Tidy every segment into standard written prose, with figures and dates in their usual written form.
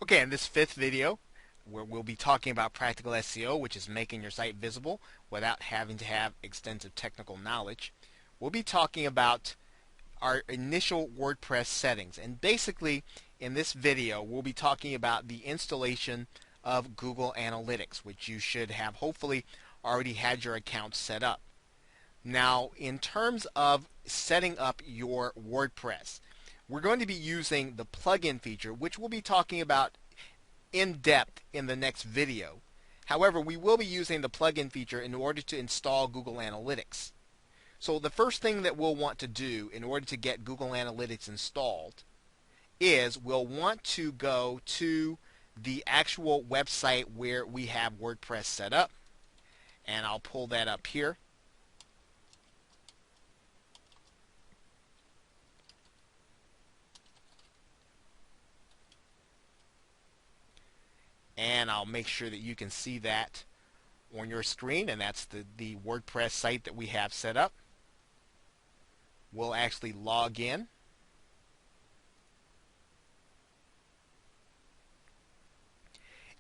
Okay, in this fifth video, where we'll be talking about practical SEO, which is making your site visible without having to have extensive technical knowledge, we'll be talking about our initial WordPress settings. And basically, in this video, we'll be talking about the installation of Google Analytics, which you should have hopefully already had your account set up. Now, in terms of setting up your WordPress, we're going to be using the plugin feature, which we'll be talking about in depth in the next video. However, we will be using the plugin feature in order to install Google Analytics. So the first thing that we'll want to do in order to get Google Analytics installed is we'll want to go to the actual website where we have WordPress set up. And I'll pull that up here. And I'll make sure that you can see that on your screen, and that's the WordPress site that we have set up. We'll actually log in.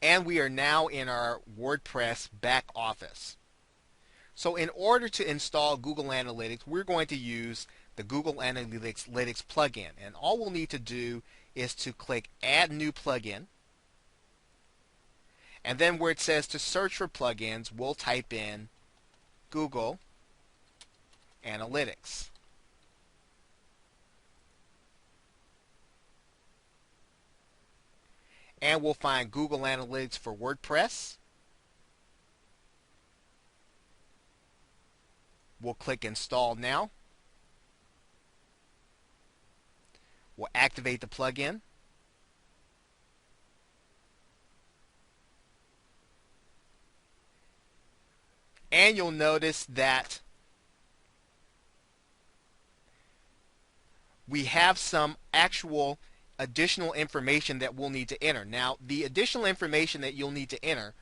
And we are now in our WordPress back office. So in order to install Google Analytics, we're going to use the Google Analytics plugin. And all we'll need to do is to click Add New Plugin. And then where it says to search for plugins, we'll type in Google Analytics. And we'll find Google Analytics for WordPress. We'll click Install Now. We'll activate the plugin. And you'll notice that we have some actual additional information that we'll need to enter. Now, the additional information that you'll need to enter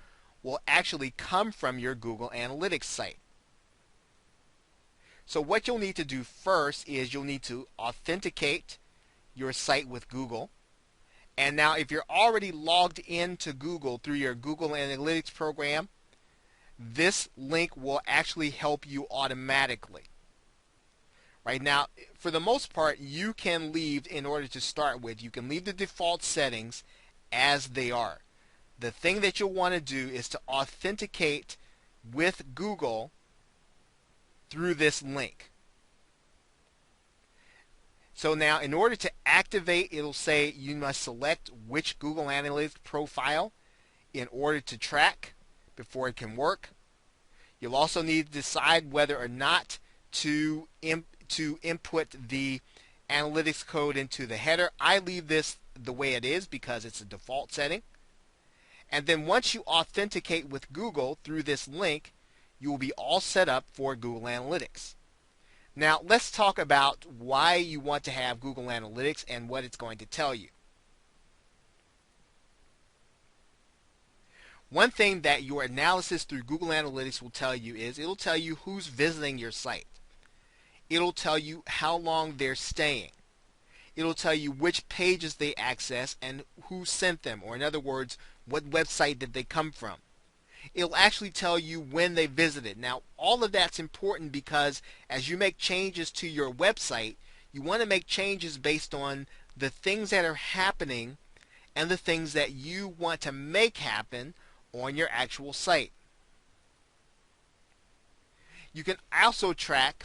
will actually come from your Google Analytics site. So what you'll need to do first is you'll need to authenticate your site with Google. And now if you're already logged into Google through your Google Analytics program, this link will actually help you automatically. Right now, for the most part, you can leave, in order to start with, you can leave the default settings as they are. The thing that you'll want to do is to authenticate with Google through this link. So now, in order to activate, it'll say you must select which Google Analytics profile in order to track before it can work. You'll also need to decide whether or not to input the analytics code into the header. I leave this the way it is because it's a default setting. And then once you authenticate with Google through this link, you will be all set up for Google Analytics. Now let's talk about why you want to have Google Analytics and what it's going to tell you. One thing that your analysis through Google Analytics will tell you is it'll tell you who's visiting your site. It'll tell you how long they're staying. It'll tell you which pages they access and who sent them, or in other words, what website did they come from. It'll actually tell you when they visited. Now, all of that's important because as you make changes to your website, you want to make changes based on the things that are happening and the things that you want to make happen on your actual site. You can also track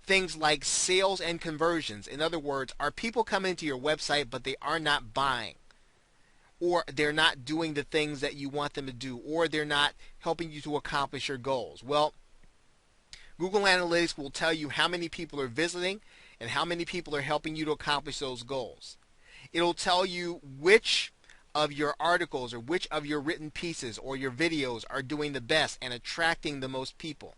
things like sales and conversions. In other words, are people coming to your website but they are not buying? Or they're not doing the things that you want them to do, or they're not helping you to accomplish your goals? Well, Google Analytics will tell you how many people are visiting and how many people are helping you to accomplish those goals. It'll tell you which of your articles or which of your written pieces or your videos are doing the best and attracting the most people.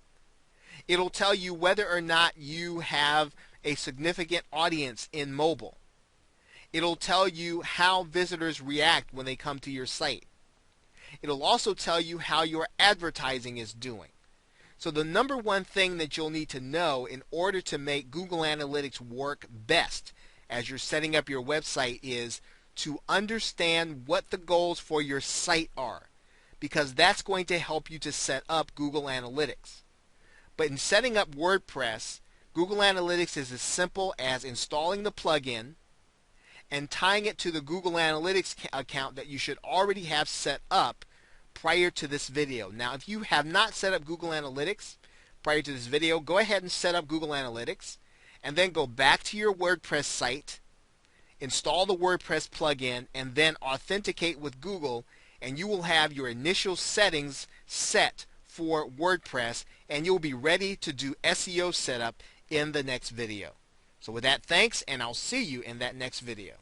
It'll tell you whether or not you have a significant audience in mobile. It'll tell you how visitors react when they come to your site. It'll also tell you how your advertising is doing. So the number one thing that you'll need to know in order to make Google Analytics work best as you're setting up your website is to understand what the goals for your site are, because that's going to help you to set up Google Analytics. But in setting up WordPress, Google Analytics is as simple as installing the plugin and tying it to the Google Analytics account that you should already have set up prior to this video. Now, if you have not set up Google Analytics prior to this video, go ahead and set up Google Analytics and then go back to your WordPress site, install the WordPress plugin, and then authenticate with Google, and you will have your initial settings set for WordPress, and you'll be ready to do SEO setup in the next video. So with that, thanks, and I'll see you in that next video.